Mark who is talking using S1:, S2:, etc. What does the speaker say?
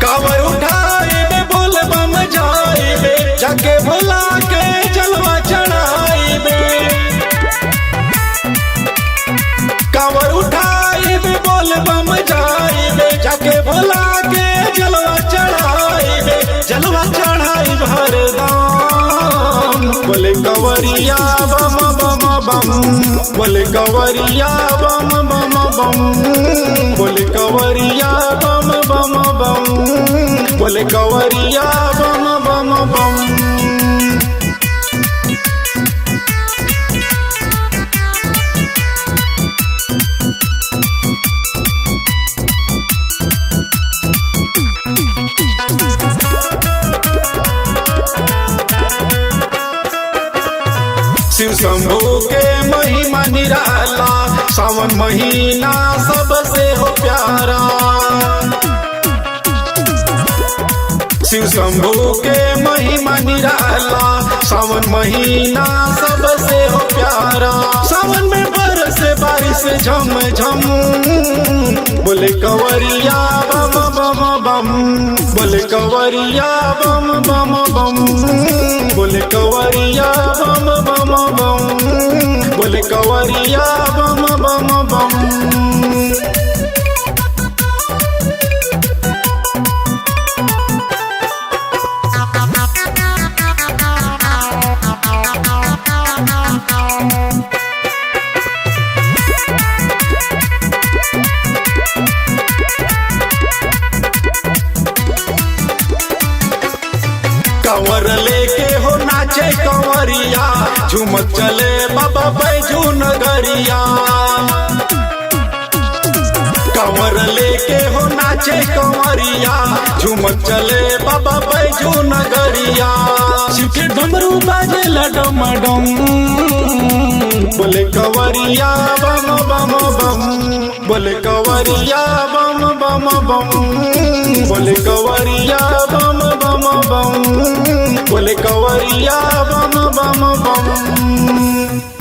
S1: कावर उठाए बे बोल बम जाए बे जाके भोला के जलवा चढ़ाए बे। कावर उठाए बे बोल बम जाए बे जाके भोला के जलवा चढ़ाए बे। जलवा चढ़ाई भर दाम बोले कंवरिया बम बम बम। बोले कंवरिया बम बम बम। बोले कंवरिया बम बम बम। बोले कंवरिया बम बम बम। शिव शंभू के महिमा निराला सावन महीना सबसे हो प्यारा। शिव शंभू के महिमा निराला सावन महीना सबसे हो प्यारा। सावन में बरसे बारिश झम झम बोले कंवरिया बम बम बम। बोले कंवरिया बम बम बम। बोले कंवरिया बम बम बम। बोले कंवरिया बम बम बम। कंवर लेके हो नाचे कंवरिया झूमत चले बाबा बैजू नगरिया। कंवर लेके हो नाचे कंवरिया झूमत चले बाबा बैजू नगरिया। शिव के डमरू बाजे डमडम बोले कंवरिया बम बम बम। बोले कंवरिया बम बम बम। बोले कंवरिया बम बम बम। बोले कंवरिया बम बम बम।